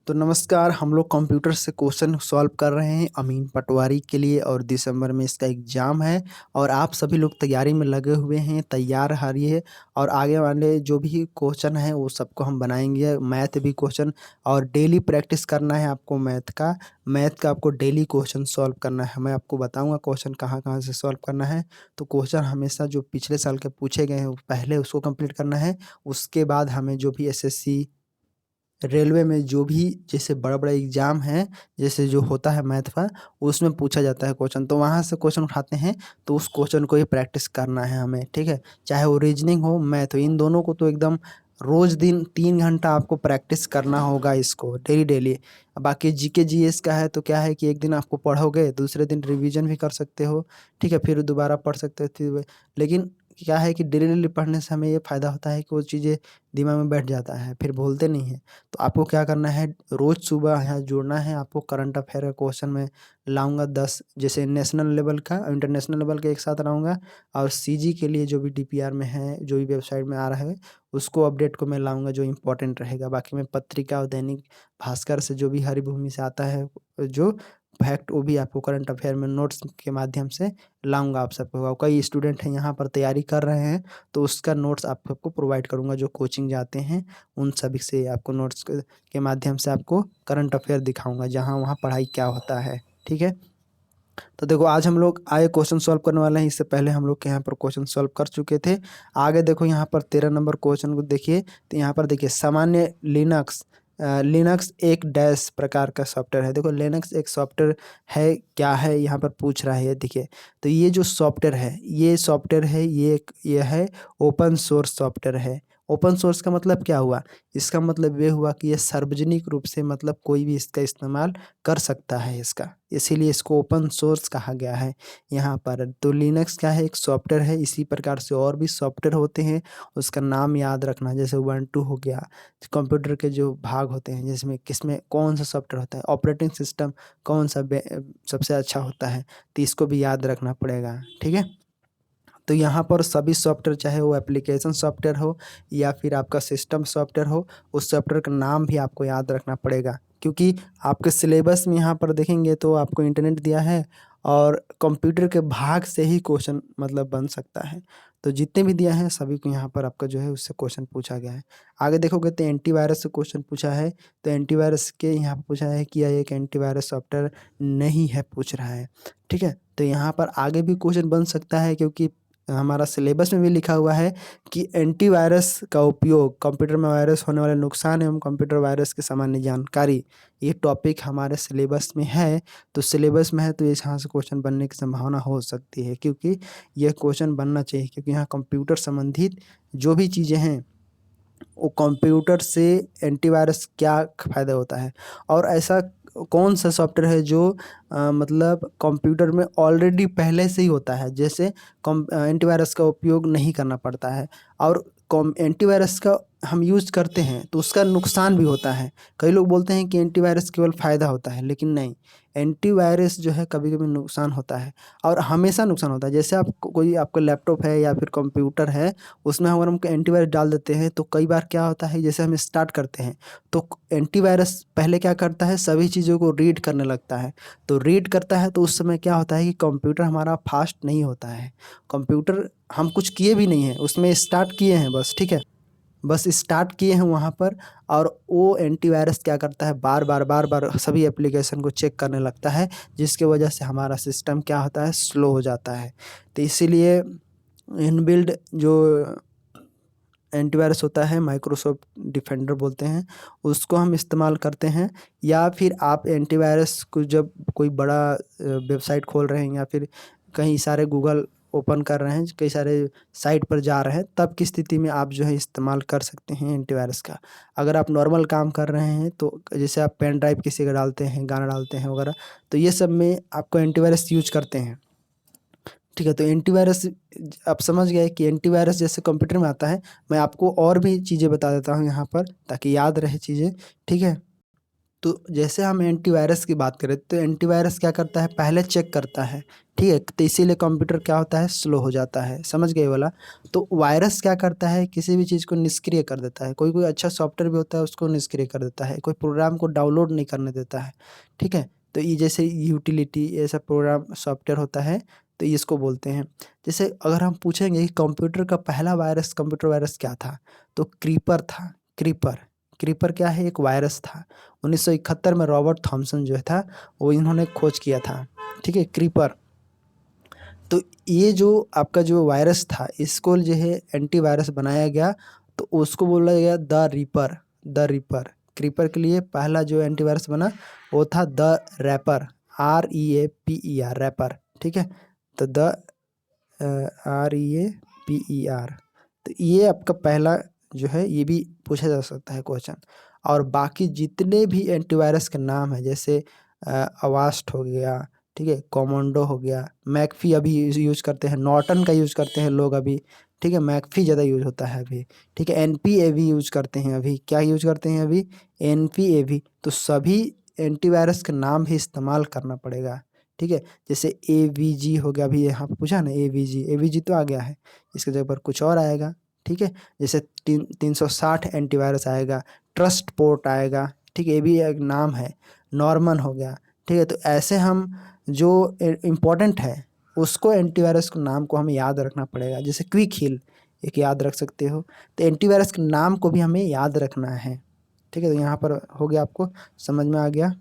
तो नमस्कार, हम लोग कंप्यूटर से क्वेश्चन सॉल्व कर रहे हैं अमीन पटवारी के लिए और दिसंबर में इसका एग्ज़ाम है और आप सभी लोग तैयारी में लगे हुए हैं, तैयार रहिए और आगे वाले जो भी क्वेश्चन हैं वो सबको हम बनाएँगे। मैथ भी क्वेश्चन और डेली प्रैक्टिस करना है आपको मैथ का आपको डेली क्वेश्चन सॉल्व करना है। मैं आपको बताऊँगा क्वेश्चन कहाँ-कहाँ से सॉल्व करना है। तो क्वेश्चन हमेशा जो पिछले साल के पूछे गए हैं, वो पहले उसको कंप्लीट करना है। उसके बाद हमें जो भी एसएससी रेलवे में जो भी जैसे बड़ा-बड़ा एग्ज़ाम है, जैसे जो होता है मैथ का, उसमें पूछा जाता है क्वेश्चन, तो वहाँ से क्वेश्चन उठाते हैं, तो उस क्वेश्चन को ही प्रैक्टिस करना है हमें, ठीक है? चाहे वो रीज़निंग हो, मैथ हो, इन दोनों को तो एकदम रोज़ दिन 3 घंटा आपको प्रैक्टिस करना होगा इसको डेली। बाकी जीके जीएस का है तो क्या है कि एक दिन आपको पढ़ोगे, दूसरे दिन रिवीज़न भी कर सकते हो, ठीक है? फिर दोबारा पढ़ सकते हो लेकिन क्या है कि डेली पढ़ने से हमें ये फ़ायदा होता है कि वो चीज़ें दिमाग में बैठ जाता है, फिर भूलते नहीं हैं। तो आपको क्या करना है, रोज़ सुबह यहाँ जुड़ना है आपको। करंट अफ़ेयर का क्वेश्चन मैं लाऊँगा 10, जैसे नेशनल लेवल का और इंटरनेशनल लेवल के एक साथ लाऊँगा और सीजी के लिए जो भी डीपीआर में है, जो भी वेबसाइट में आ रहा है, उसको अपडेट को मैं लाऊँगा जो इम्पोर्टेंट रहेगा। बाकी मैं पत्रिका और दैनिक भास्कर से जो भी हरिभूमि से आता है, जो फैक्ट वो भी आपको करंट अफ़ेयर में नोट्स के माध्यम से लाऊँगा आप सबको। और कई स्टूडेंट हैं यहाँ पर तैयारी कर रहे हैं, तो उसका नोट्स आप सबको प्रोवाइड करूँगा जो कोचिंग जाते हैं, उन सभी से आपको नोट्स के माध्यम से आपको करंट अफ़ेयर दिखाऊँगा, जहाँ वहाँ पढ़ाई क्या होता है, ठीक है? तो देखो आज हम लोग आए क्वेश्चन सॉल्व करने वाले हैं, इससे पहले हम लोग के यहाँ पर क्वेश्चन सॉल्व कर चुके थे। आगे देखो यहाँ पर 13 नंबर क्वेश्चन को देखिए, तो यहाँ पर देखिए सामान्य लिनक्स एक डैश प्रकार का सॉफ्टवेयर है। देखो लिनक्स एक सॉफ्टवेयर है, क्या है यहाँ पर पूछ रहा है ये देखिए। तो ये जो सॉफ्टवेयर है, ये है ओपन सोर्स सॉफ्टवेयर है। ओपन सोर्स का मतलब क्या हुआ? इसका मतलब ये हुआ कि ये सार्वजनिक रूप से मतलब कोई भी इसका इस्तेमाल कर सकता है इसका, इसीलिए इसको ओपन सोर्स कहा गया है यहाँ पर। तो लिनक्स क्या है, एक सॉफ्टवेयर है। इसी प्रकार से और भी सॉफ्टवेयर होते हैं, उसका नाम याद रखना। जैसे उबंटू हो गया, कंप्यूटर के जो भाग होते हैं जिसमें किसमें कौन सा सॉफ्टवेयर होता है, ऑपरेटिंग सिस्टम कौन सा सबसे अच्छा होता है, तो इसको भी याद रखना पड़ेगा, ठीक है? तो यहाँ पर सभी सॉफ्टवेयर, चाहे वो एप्लीकेशन सॉफ्टवेयर हो या फिर आपका सिस्टम सॉफ्टवेयर हो, उस सॉफ्टवेयर का नाम भी आपको याद रखना पड़ेगा, क्योंकि आपके सिलेबस में यहाँ पर देखेंगे तो आपको इंटरनेट दिया है और कंप्यूटर के भाग से ही क्वेश्चन मतलब बन सकता है। तो जितने भी दिया है सभी को यहाँ पर आपका जो है उससे क्वेश्चन पूछा गया है। आगे देखोगे तो एंटीवायरस से क्वेश्चन पूछा है, तो एंटीवायरस के यहाँ पर पूछा है कि यह एक एंटीवायरस सॉफ्टवेयर नहीं है, पूछ रहा है, ठीक है? तो यहाँ पर आगे भी क्वेश्चन बन सकता है, क्योंकि हमारा सिलेबस में भी लिखा हुआ है कि एंटीवायरस का उपयोग, कंप्यूटर में वायरस होने वाले नुकसान एवं कंप्यूटर वायरस की सामान्य जानकारी, ये टॉपिक हमारे सिलेबस में है। तो सिलेबस में है तो यहाँ से क्वेश्चन बनने की संभावना हो सकती है, क्योंकि यह क्वेश्चन बनना चाहिए, क्योंकि यहाँ कंप्यूटर संबंधित जो भी चीज़ें हैं वो कंप्यूटर से एंटीवायरस क्या फ़ायदा होता है और ऐसा कौन सा सॉफ्टवेयर है जो मतलब कंप्यूटर में ऑलरेडी पहले से ही होता है, जैसे एंटीवायरस का उपयोग नहीं करना पड़ता है और एंटीवायरस का हम यूज़ करते हैं तो उसका नुकसान भी होता है। कई लोग बोलते हैं कि एंटीवायरस केवल फ़ायदा होता है, लेकिन नहीं, एंटीवायरस जो है कभी-कभी नुकसान होता है और हमेशा नुकसान होता है। जैसे आप कोई आपका लैपटॉप है या फिर कंप्यूटर है, उसमें अगर हम एंटीवायरस डाल देते हैं तो कई बार क्या होता है, जैसे हम स्टार्ट करते हैं तो एंटीवायरस पहले क्या करता है, सभी चीज़ों को रीड करने लगता है। तो रीड करता है तो उस समय क्या होता है कि कंप्यूटर हमारा फास्ट नहीं होता है। कंप्यूटर हम कुछ किए भी नहीं हैं, उसमें स्टार्ट किए हैं बस, ठीक है? बस स्टार्ट किए हैं वहाँ पर और वो एंटीवायरस क्या करता है, बार-बार सभी एप्लीकेशन को चेक करने लगता है, जिसकी वजह से हमारा सिस्टम क्या होता है, स्लो हो जाता है। तो इसीलिए इनबिल्ड जो एंटीवायरस होता है, माइक्रोसॉफ्ट डिफेंडर बोलते हैं, उसको हम इस्तेमाल करते हैं। या फिर आप एंटीवायरस को जब कोई बड़ा वेबसाइट खोल रहे हैं या फिर कहीं सारे गूगल ओपन कर रहे हैं, कई सारे साइट पर जा रहे हैं, तब की स्थिति में आप जो है इस्तेमाल कर सकते हैं एंटीवायरस का। अगर आप नॉर्मल काम कर रहे हैं तो जैसे आप पेन ड्राइव किसी का डालते हैं, गाना डालते हैं वगैरह, तो ये सब में आपको एंटीवायरस यूज़ करते हैं। ठीक है, तो एंटीवायरस आप समझ गए कि एंटीवायरस जैसे कंप्यूटर में आता है। मैं आपको और भी चीज़ें बता देता हूँ यहाँ पर ताकि याद रहे चीज़ें, ठीक है? तो जैसे हम एंटीवायरस की बात करें तो एंटीवायरस क्या करता है, पहले चेक करता है, ठीक है, तो इसीलिए कंप्यूटर क्या होता है, स्लो हो जाता है, समझ गए वाला। तो वायरस क्या करता है, किसी भी चीज़ को निष्क्रिय कर देता है, कोई कोई अच्छा सॉफ्टवेयर भी होता है उसको निष्क्रिय कर देता है, कोई प्रोग्राम को डाउनलोड नहीं करने देता है, ठीक है। तो ये जैसे यूटिलिटी ऐसा प्रोग्राम सॉफ्टवेयर होता है, तो ये इसको बोलते हैं। जैसे अगर हम पूछेंगे कि कंप्यूटर का पहला वायरस, कंप्यूटर वायरस क्या था, तो क्रीपर था। क्रीपर, क्रीपर क्या है, एक वायरस था। 1971 में रॉबर्ट थॉमसन जो था वो इन्होंने खोज किया था, ठीक है, क्रीपर। तो ये जो आपका जो वायरस था इसको जो है एंटीवायरस बनाया गया, तो उसको बोला गया the reaper. The reaper, creeper के लिए पहला जो एंटीवायरस बना वो था द रैपर, REAPER, रैपर, ठीक है। तो द REAPER, तो ये आपका पहला जो है, ये भी पूछा जा सकता है क्वेश्चन। और बाकी जितने भी एंटीवायरस के नाम है, जैसे अवास्ट हो गया, ठीक है, कमांडो हो गया, मैकफी अभी यूज करते हैं, नॉर्टन का यूज करते हैं लोग अभी, ठीक है, मैकफी ज़्यादा यूज होता है अभी, ठीक है, NPAV यूज करते हैं अभी, क्या यूज करते हैं अभी, NPAV। तो सभी एंटीवायरस के नाम भी इस्तेमाल करना पड़ेगा, ठीक है। जैसे AVG हो गया, अभी यहाँ पे पूछा ना, AVG तो आ गया है, इसके जगह पर कुछ और आएगा, ठीक है। जैसे 360 एंटीवायरस आएगा, ट्रस्ट पोर्ट आएगा, ठीक है, ये भी एक नाम है, नॉर्मन हो गया, ठीक है। तो ऐसे हम जो इम्पोर्टेंट है उसको एंटीवायरस के नाम को हमें याद रखना पड़ेगा। जैसे क्विक हिल एक याद रख सकते हो, तो एंटीवायरस के नाम को भी हमें याद रखना है, ठीक है। तो यहाँ पर हो गया, आपको समझ में आ गया।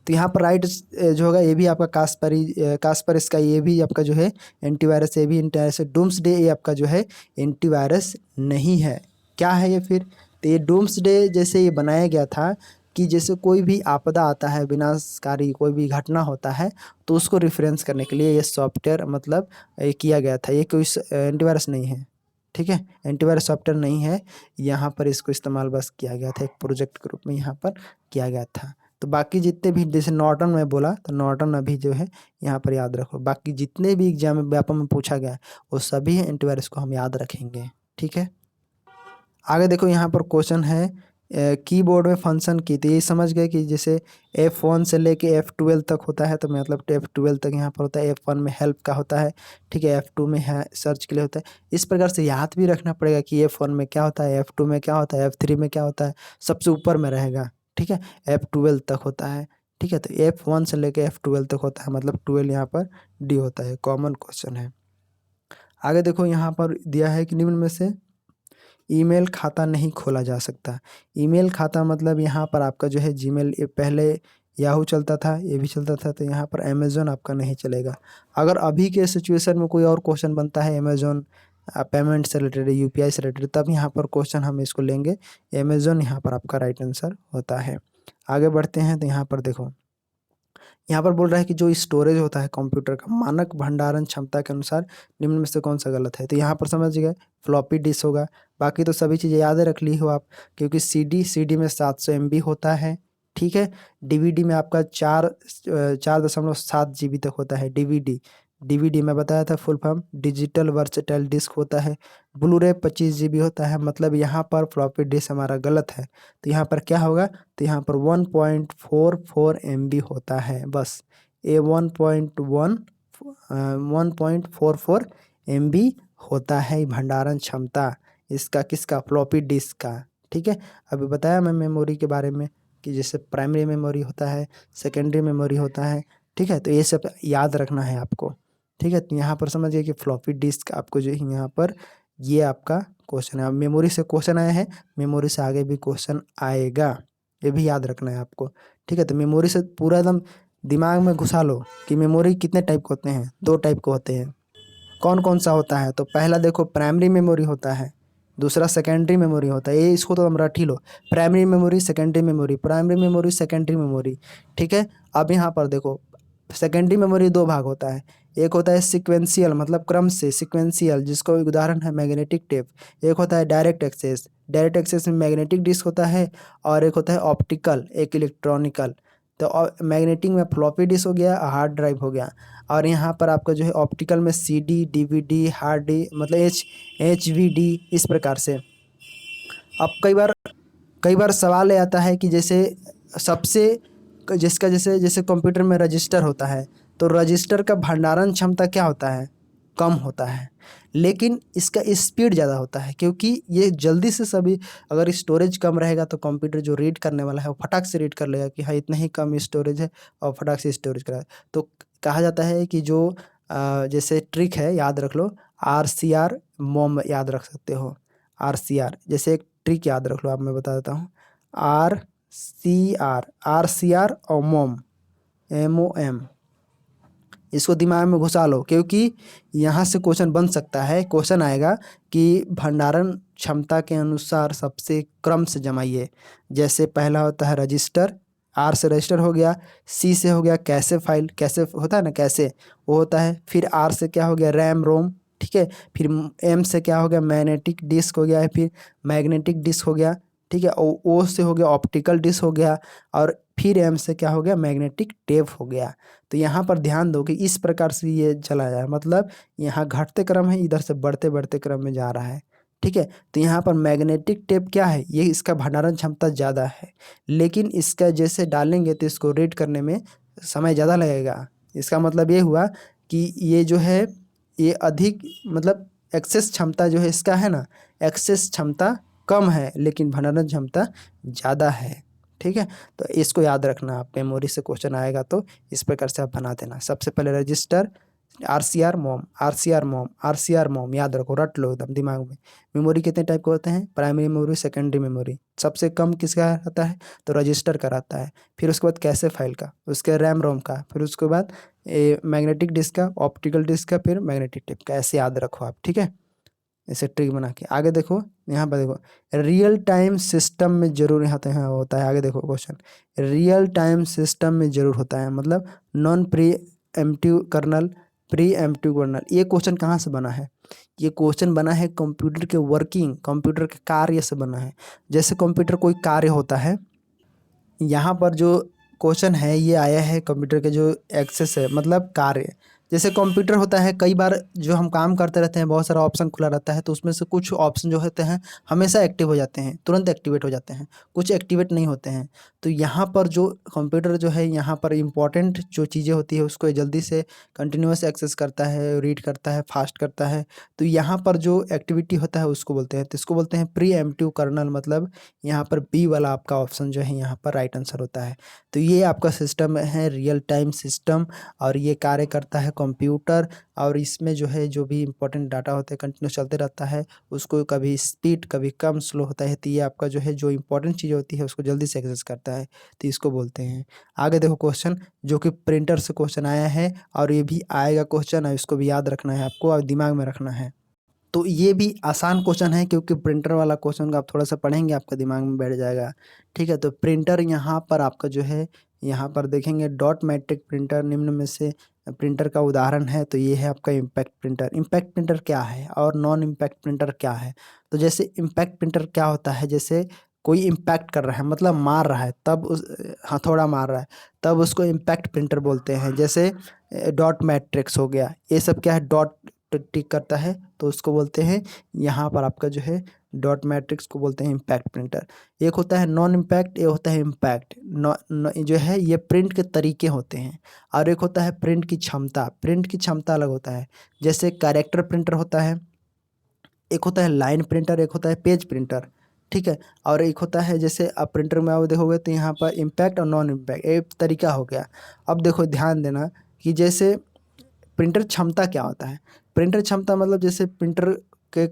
तो यहाँ पर राइट जो होगा ये भी आपका कास्परस का, ये भी आपका जो है एंटीवायरस, ये भी एंटीवायरस है। डूम्सडे ये आपका जो है एंटीवायरस नहीं है, क्या है ये फिर, तो ये डूम्सडे जैसे ये बनाया गया था कि जैसे कोई भी आपदा आता है, विनाशकारी कोई भी घटना होता है, तो उसको रेफरेंस करने के लिए ये सॉफ्टवेयर मतलब ये किया गया था। ये कोई एंटीवायरस नहीं है, ठीक है, एंटीवायरस सॉफ्टवेयर नहीं है, यहाँ पर इसको इस्तेमाल बस किया गया था, एक प्रोजेक्ट के रूप में यहाँ पर किया गया था। तो बाकी जितने भी, जैसे नॉर्टन में बोला, तो नॉर्टन अभी जो है यहाँ पर याद रखो। बाकी जितने भी एग्जाम में व्यापक में पूछा गया है वो सभी एंटीवायरस को हम याद रखेंगे, ठीक है। आगे देखो, यहाँ पर क्वेश्चन है कीबोर्ड में फंक्शन की, तो ये समझ गए कि जैसे F1 से लेके F12 तक होता है, तो मतलब F12 तक यहाँ पर होता है। F1 में हेल्प का होता है, ठीक है, F2 में है सर्च के लिए होता है। इस प्रकार से याद भी रखना पड़ेगा कि F1 में क्या होता है, F2 में क्या होता है, F3 में क्या होता है, सबसे ऊपर में रहेगा, ठीक है, F12 तक होता है, ठीक है। तो F1 से लेके F12 तक होता है, मतलब 12 यहाँ पर डी होता है, कॉमन क्वेश्चन है। आगे देखो, यहाँ पर दिया है कि निम्न में से ईमेल खाता नहीं खोला जा सकता। ईमेल खाता मतलब यहाँ पर आपका जो है जीमेल, ये पहले याहू चलता था, ये भी चलता था, तो यहाँ पर अमेज़न आपका नहीं चलेगा। अगर अभी के सिचुएशन में कोई और क्वेश्चन बनता है अमेज़न पेमेंट से रिलेटेड, UPI से रिलेटेड, तब यहाँ पर क्वेश्चन हम इसको लेंगे। अमेज़न यहाँ पर आपका राइट आंसर होता है। आगे बढ़ते हैं, तो यहाँ पर देखो, यहाँ पर बोल रहा है कि जो स्टोरेज होता है कंप्यूटर का, मानक भंडारण क्षमता के अनुसार निम्न में से कौन सा गलत है। तो यहाँ पर समझ गए, फ्लॉपी डिस्क होगा। बाकी तो सभी चीज़ें याद रख ली हो आप, क्योंकि CD में 700 MB होता है, ठीक है। DVD में आपका 4.7 GB तक होता है। DVD में बताया था full form, digital versatile disc होता है। ब्लूरे 25 GB होता है, मतलब यहाँ पर फ्लॉपी डिस्क हमारा गलत है। तो यहाँ पर क्या होगा, तो यहाँ पर 1.44 MB होता है बस। 1.44 MB होता है भंडारण क्षमता इसका, किसका, फ्लॉपी डिस्क का, ठीक है। अभी बताया मैं मेमोरी के बारे में कि जैसे प्राइमरी मेमोरी होता है, सेकेंडरी मेमोरी होता है, ठीक है। तो ये सब याद रखना है आपको, ठीक है। तो यहाँ पर समझिए कि फ्लॉपी डिस्क आपको जो है यहाँ पर ये आपका क्वेश्चन है। अब मेमोरी से क्वेश्चन आया है, मेमोरी से आगे भी क्वेश्चन आएगा, ये भी याद रखना है आपको, ठीक है। तो मेमोरी से पूरा एकदम दिमाग में घुसा लो कि मेमोरी कितने टाइप के होते हैं, 2 टाइप के होते हैं। कौन कौन सा होता है, तो पहला देखो प्राइमरी मेमोरी होता है, दूसरा सेकेंडरी मेमोरी होता है। ये इसको तो हम रट ही लो, primary memory, secondary memory, primary memory, secondary memory, ठीक है। अब यहाँ पर देखो, सेकेंडरी मेमोरी 2 भाग होता है। एक होता है सिक्वेंशियल, मतलब क्रम से सिक्वेंशियल, जिसको उदाहरण है मैग्नेटिक टेप। एक होता है डायरेक्ट एक्सेस, डायरेक्ट एक्सेस में मैग्नेटिक डिस्क होता है, और एक होता है ऑप्टिकल, एक इलेक्ट्रॉनिकल। तो मैग्नेटिक में फ्लॉपी डिस्क हो गया, हार्ड ड्राइव हो गया, और यहाँ पर आपका जो है ऑप्टिकल में CD, DVD, हार्ड डी, मतलब HVD, इस प्रकार से। अब कई बार सवाल ये आता है कि जैसे सबसे जिसका जैसे जैसे कंप्यूटर में रजिस्टर होता है, तो रजिस्टर का भंडारण क्षमता क्या होता है, कम होता है, लेकिन इसका स्पीड ज़्यादा होता है, क्योंकि ये जल्दी से सभी, अगर स्टोरेज कम रहेगा तो कंप्यूटर जो रीड करने वाला है वो फटाक से रीड कर लेगा कि हाँ इतना ही कम स्टोरेज है, और फटाक से स्टोरेज करा। तो कहा जाता है कि जो जैसे ट्रिक है, याद रख लो, आर मोम याद रख सकते हो। आर जैसे एक ट्रिक याद रख लो, आप मैं बता देता हूँ। आर और MOM, इसको दिमाग में घुसा लो, क्योंकि यहाँ से क्वेश्चन बन सकता है। क्वेश्चन आएगा कि भंडारण क्षमता के अनुसार सबसे क्रम से जमाइए। जैसे पहला होता है रजिस्टर, आर से रजिस्टर हो गया, सी से हो गया कैसे फाइल, कैसे होता है ना कैसे, वो होता है। फिर आर से क्या हो गया, रैम रोम, ठीक है। फिर एम से क्या हो गया, मैग्नेटिक डिस्क हो गया है, फिर मैग्नेटिक डिस्क हो गया, ठीक है। ओ से हो गया ऑप्टिकल डिस्क हो गया, और फिर एम से क्या हो गया, मैग्नेटिक टेप हो गया। तो यहाँ पर ध्यान दो कि इस प्रकार से ये चला जाए, मतलब यहाँ घटते क्रम है, इधर से बढ़ते बढ़ते क्रम में जा रहा है, ठीक है। तो यहाँ पर मैग्नेटिक टेप क्या है, ये इसका भंडारण क्षमता ज़्यादा है, लेकिन इसका जैसे डालेंगे तो इसको रीड करने में समय ज़्यादा लगेगा। इसका मतलब ये हुआ कि ये जो है ये अधिक, मतलब एक्सेस क्षमता जो है इसका है ना, एक्सेस क्षमता कम है लेकिन भंडारण क्षमता ज़्यादा है, ठीक है। तो इसको याद रखना, आप मेमोरी से क्वेश्चन आएगा तो इस प्रकार से आप बना देना। सबसे पहले रजिस्टर, आर सी आर मोम याद रखो, रट लो एकदम दिमाग में। मेमोरी कितने टाइप के होते हैं, प्राइमरी मेमोरी, सेकेंडरी मेमोरी। सबसे कम किसका रहता है, तो रजिस्टर का रहता है। फिर उसके बाद कैसे फाइल का, उसके रैम रोम का, फिर उसके बाद मैग्नेटिक डिस्क का, ऑप्टिकल डिस्क का, फिर मैग्नेटिक टेप का। ऐसे याद रखो आप, ठीक है। ऐसे ट्रिक बना के आगे देखो, यहाँ पर देखो रियल टाइम सिस्टम में जरूर यहाँ तो यहाँ होता है। आगे देखो क्वेश्चन, रियल टाइम सिस्टम में जरूर होता है, मतलब non preemptive kernel, preemptive kernel. ये क्वेश्चन कहाँ से बना है, ये क्वेश्चन बना है कंप्यूटर के वर्किंग, कंप्यूटर के कार्य से बना है। जैसे कंप्यूटर कोई कार्य होता है, यहाँ पर जो क्वेश्चन है ये आया है कंप्यूटर के जो एक्सेस है, मतलब कार्य। जैसे कंप्यूटर होता है, कई बार जो हम काम करते रहते हैं बहुत सारा ऑप्शन खुला रहता है, तो उसमें से कुछ ऑप्शन जो होते हैं हमेशा एक्टिव हो जाते हैं, तुरंत एक्टिवेट हो जाते हैं, कुछ एक्टिवेट नहीं होते हैं। तो यहाँ पर जो कंप्यूटर जो है, यहाँ पर इम्पोर्टेंट जो चीज़ें होती है उसको जल्दी से कंटिन्यूस एक्सेस करता है, रीड करता है, फास्ट करता है। तो यहाँ पर जो एक्टिविटी होता है उसको बोलते हैं, तो इसको बोलते हैं प्री एम्प्टिव कर्नल। मतलब यहाँ पर बी वाला आपका ऑप्शन जो है यहाँ पर राइट आंसर होता है। तो ये आपका सिस्टम है रियल टाइम सिस्टम, और ये कार्य करता है कंप्यूटर, और इसमें जो है जो भी इंपॉर्टेंट डाटा होता है कंटिन्यू चलते रहता है, उसको कभी स्पीड कभी कम स्लो होता है। तो ये आपका जो है जो इंपॉर्टेंट चीज़ होती है उसको जल्दी से एक्सेस करता है, तो इसको बोलते हैं। आगे देखो क्वेश्चन, जो कि प्रिंटर से क्वेश्चन आया है, और ये भी आएगा क्वेश्चन, और इसको भी याद रखना है आपको और दिमाग में रखना है। तो ये भी आसान क्वेश्चन है, क्योंकि प्रिंटर वाला क्वेश्चन का आप थोड़ा सा पढ़ेंगे आपका दिमाग में बैठ जाएगा, ठीक है। तो प्रिंटर यहाँ पर आपका जो है, यहाँ पर देखेंगे डॉट मैट्रिक प्रिंटर निम्न में से प्रिंटर का उदाहरण है। तो ये है आपका इम्पैक्ट प्रिंटर। इम्पैक्ट प्रिंटर क्या है और नॉन इम्पैक्ट प्रिंटर क्या है, तो जैसे इम्पैक्ट प्रिंटर क्या होता है, जैसे कोई इम्पैक्ट कर रहा है, मतलब मार रहा है, तब उस हथौड़ा मार रहा है, तब उसको इम्पैक्ट प्रिंटर बोलते हैं। जैसे डॉट मैट्रिक्स हो गया, ये सब क्या है, डॉट टिक करता है, तो उसको बोलते हैं, यहाँ पर आपका जो है डॉट मैट्रिक्स को बोलते हैं इम्पैक्ट प्रिंटर। एक होता है नॉन इम्पैक्ट, ये होता है इम्पैक्ट। जो है ये प्रिंट के तरीके होते हैं, और एक होता है प्रिंट की क्षमता। प्रिंट की क्षमता अलग होता है, जैसे कैरेक्टर प्रिंटर होता है, एक होता है लाइन प्रिंटर, एक होता है पेज प्रिंटर, ठीक है। और एक होता है, जैसे आप प्रिंटर में आप देखोगे तो यहाँ पर इम्पैक्ट और नॉन इम्पैक्ट एक तरीका हो गया। अब देखो ध्यान देना कि जैसे प्रिंटर क्षमता क्या होता है। प्रिंटर क्षमता मतलब जैसे प्रिंटर के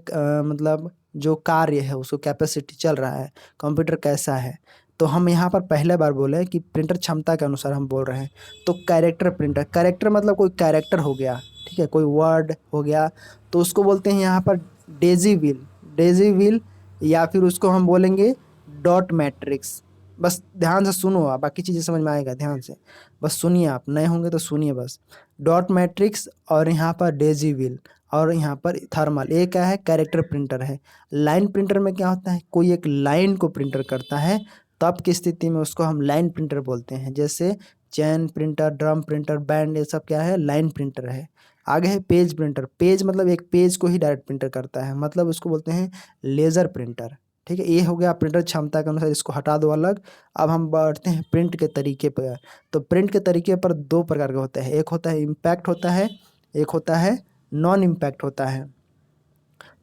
मतलब जो कार्य है उसको कैपेसिटी चल रहा है, कंप्यूटर कैसा है। तो हम यहाँ पर पहले बार बोले कि प्रिंटर क्षमता के अनुसार हम बोल रहे हैं। तो कैरेक्टर प्रिंटर, कैरेक्टर मतलब कोई कैरेक्टर हो गया, ठीक है, कोई वर्ड हो गया, तो उसको बोलते हैं यहाँ पर डेजी व्हील, डेजी व्हील, या फिर उसको हम बोलेंगे डॉट मैट्रिक्स। बस ध्यान से सुनो, आप बाकी चीज़ें समझ में आएगा, ध्यान से बस सुनिए, आप नए होंगे तो सुनिए बस। डॉट मैट्रिक्स, और यहाँ पर डेजी व्हील, और यहाँ पर थर्मल, ये क्या है, कैरेक्टर प्रिंटर है। लाइन प्रिंटर में क्या होता है, कोई एक लाइन को प्रिंटर करता है, तब की स्थिति में उसको हम लाइन प्रिंटर बोलते हैं। जैसे चैन प्रिंटर, ड्रम प्रिंटर, बैंड, ये सब क्या है, लाइन प्रिंटर है। आगे है पेज प्रिंटर। पेज मतलब एक पेज को ही डायरेक्ट प्रिंटर करता है, मतलब उसको बोलते हैं लेज़र प्रिंटर, ठीक है, ये हो गया प्रिंटर क्षमता के अनुसार, इसको हटा दो अलग। अब हम बढ़ते हैं प्रिंट के तरीके पर। तो प्रिंट के तरीके पर दो प्रकार के होते हैं, एक होता है इम्पैक्ट होता है, एक होता है नॉन इम्पैक्ट होता है।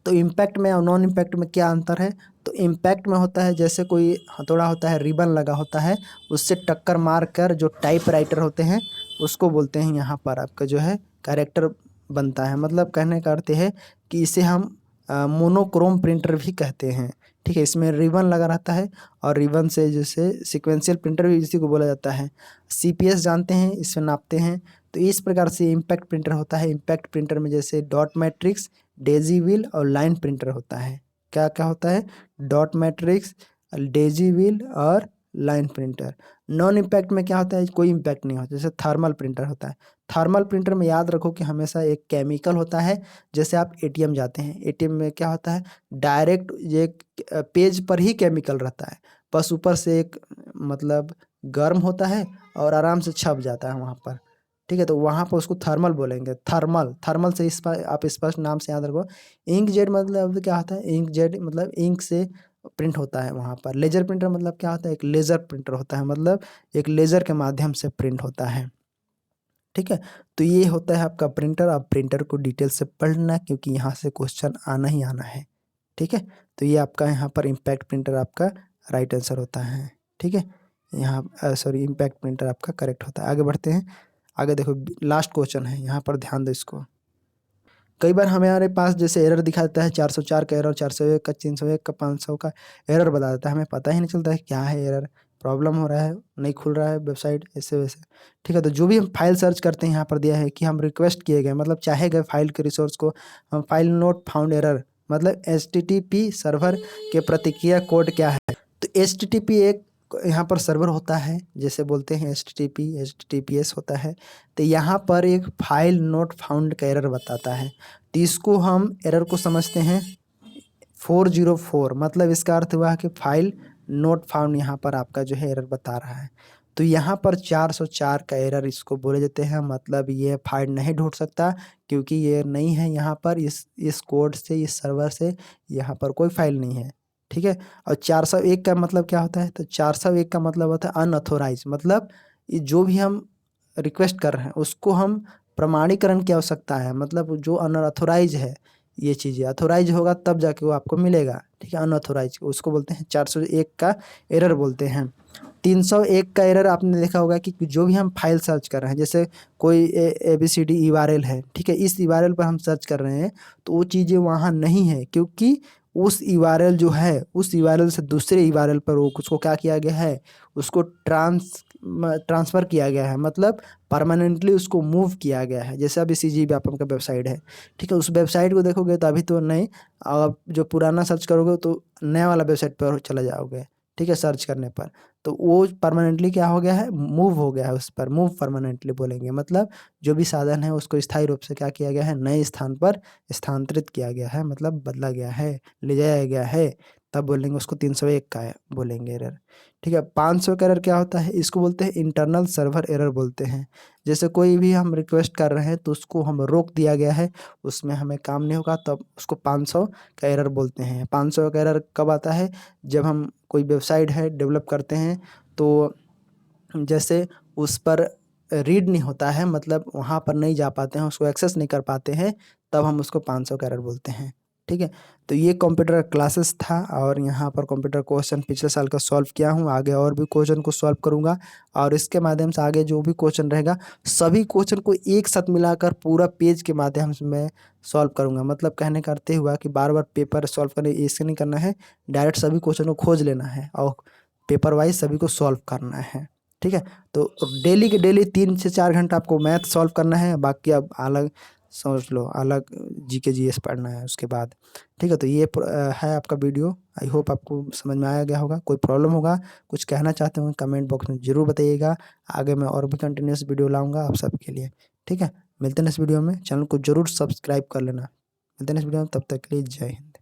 तो इम्पैक्ट में और नॉन इम्पैक्ट में क्या अंतर है? तो इम्पैक्ट में होता है जैसे कोई हथौड़ा होता है, रिबन लगा होता है, उससे टक्कर मार कर जो टाइप राइटर होते हैं उसको बोलते हैं यहाँ पर आपका जो है कैरेक्टर बनता है। मतलब कहने का अर्थ है कि इसे हम मोनोक्रोम प्रिंटर भी कहते हैं। ठीक है, इसमें रिबन लगा रहता है और रिबन से जैसे सीक्वेंशियल प्रिंटर भी इसी को बोला जाता है। सीपीएस जानते हैं, इसमें नापते हैं। तो इस प्रकार से इम्पैक्ट प्रिंटर होता है। इम्पैक्ट प्रिंटर में जैसे डॉट मैट्रिक्स, डेजी व्हील और लाइन प्रिंटर होता है। क्या क्या होता है? डॉट मैट्रिक्स, डेजी व्हील और लाइन प्रिंटर। नॉन इम्पैक्ट में क्या होता है? कोई इम्पैक्ट नहीं होता, जैसे थर्मल प्रिंटर होता है। थर्मल प्रिंटर में याद रखो कि हमेशा एक केमिकल होता है। जैसे आप एटीएम जाते हैं, एटीएम में क्या होता है? डायरेक्ट ये पेज पर ही केमिकल रहता है, बस ऊपर से एक मतलब गर्म होता है और आराम से छप जाता है वहाँ पर। ठीक है, तो वहाँ पर उसको थर्मल बोलेंगे। थर्मल, थर्मल से इस पर आप स्पष्ट नाम से याद रखो। इंक जेट मतलब क्या होता है? इंक जेट मतलब इंक से प्रिंट होता है वहाँ पर। लेजर प्रिंटर मतलब क्या होता है? एक लेज़र प्रिंटर होता है, मतलब एक लेज़र के माध्यम से प्रिंट होता है। ठीक है, तो ये होता है आपका प्रिंटर। आप प्रिंटर को डिटेल से पढ़ना क्योंकि यहाँ से क्वेश्चन आना ही आना है। ठीक है, तो ये आपका यहाँ पर इम्पैक्ट प्रिंटर आपका राइट आंसर होता है। ठीक है, यहाँ सॉरी इम्पैक्ट प्रिंटर आपका करेक्ट होता है। आगे बढ़ते हैं। आगे देखो लास्ट क्वेश्चन है, यहाँ पर ध्यान दो इसको। कई बार हमारे पास जैसे एरर दिखाता है 404 का एरर, 401 का, 301 का, 500 का एरर बता देता है। हमें पता ही नहीं चलता है क्या है एरर, प्रॉब्लम हो रहा है, नहीं खुल रहा है वेबसाइट, ऐसे वैसे। ठीक है, तो जो भी हम फाइल सर्च करते हैं यहाँ पर दिया है कि हम रिक्वेस्ट किए गए, मतलब चाहे गए फाइल के रिसोर्स को, हम फाइल नोट फाउंड एरर मतलब HTTP सर्वर के प्रतिक्रिया कोड क्या है? तो HTTP एक यहाँ पर सर्वर होता है, जैसे बोलते हैं HTTP, HTTPS होता है। तो यहाँ पर एक फाइल नोट फाउंड का एरर बताता है। तो इसको हम एरर को समझते हैं 404, मतलब इसका अर्थ हुआ कि फाइल नोट फाउंड यहाँ पर आपका जो है एरर बता रहा है। तो यहाँ पर 404 का एरर इसको बोले जाते हैं, मतलब ये फाइल नहीं ढूंढ सकता क्योंकि ये नहीं है यहाँ पर, इस कोड से, इस सर्वर से यहाँ पर कोई फाइल नहीं है। ठीक है, और 401 का मतलब क्या होता है? तो 401 का मतलब होता है अनऑथोराइज, मतलब ये जो भी हम रिक्वेस्ट कर रहे हैं उसको हम प्रमाणीकरण की आवश्यकता है, मतलब जो अनऑथोराइज है ये चीज़ें, अथोराइज होगा तब जाके वो आपको मिलेगा। ठीक है, अनऑथोराइज उसको बोलते हैं 401 का एरर बोलते हैं। 301 का एरर आपने देखा होगा कि जो भी हम फाइल सर्च कर रहे हैं, जैसे कोई ABCD URL है, ठीक है, इस URL पर हम सर्च कर रहे हैं तो वो चीज़ें वहाँ नहीं है क्योंकि उस URL जो है उस URL से दूसरे URL पर वो उसको क्या किया गया है? उसको ट्रांसफ़र किया गया है, मतलब परमानेंटली उसको मूव किया गया है। जैसे अभी CGB आपका वेबसाइट है, ठीक है, उस वेबसाइट को देखोगे तो अभी तो नहीं, आप जो पुराना सर्च करोगे तो नया वाला वेबसाइट पर चले जाओगे। ठीक है, सर्च करने पर तो वो परमानेंटली क्या हो गया है? मूव हो गया है उस पर, मूव परमानेंटली बोलेंगे, मतलब जो भी साधन है उसको स्थायी रूप से क्या किया गया है? नए स्थान पर स्थानांतरित किया गया है, मतलब बदला गया है, ले जाया गया है, तब बोलेंगे उसको 301 का है बोलेंगे एरर। ठीक है, 500 का एरर क्या होता है? इसको बोलते हैं इंटरनल सर्वर एरर बोलते हैं। जैसे कोई भी हम रिक्वेस्ट कर रहे हैं तो उसको हम रोक दिया गया है, उसमें हमें काम नहीं होगा, तब उसको 500 का एरर बोलते हैं। 500 का एरर कब आता है? जब हम कोई वेबसाइट है डेवलप करते हैं तो जैसे उस पर रीड नहीं होता है, मतलब वहाँ पर नहीं जा पाते हैं, उसको एक्सेस नहीं कर पाते हैं, तब हम उसको 500 का एरर बोलते हैं। ठीक है, तो ये कंप्यूटर क्लासेस था और यहाँ पर कंप्यूटर क्वेश्चन पिछले साल का सॉल्व किया हूँ। आगे और भी क्वेश्चन को सॉल्व करूँगा और इसके माध्यम से आगे जो भी क्वेश्चन रहेगा सभी क्वेश्चन को एक साथ मिलाकर पूरा पेज के माध्यम से मैं सॉल्व करूँगा। मतलब कहने का अर्थ हुआ कि बार बार पेपर सॉल्व करने इससे नहीं करना है, डायरेक्ट सभी क्वेश्चन को खोज लेना है और पेपर वाइज सभी को सॉल्व करना है। ठीक है, तो डेली के डेली 3 से 4 घंटा आपको मैथ सॉल्व करना है, बाकी अब अलग समझ लो, अलग GK GS पढ़ना है उसके बाद। ठीक है, तो ये है आपका वीडियो। आई होप आपको समझ में आया गया होगा। कोई प्रॉब्लम होगा, कुछ कहना चाहते हो कमेंट बॉक्स में ज़रूर बताइएगा। आगे मैं और भी कंटिन्यूस वीडियो लाऊंगा आप सबके लिए। ठीक है, मिलते हैं इस वीडियो में, चैनल को ज़रूर सब्सक्राइब कर लेना। मिलते हैं इस वीडियो में, तब तक के लिए जय हिंद।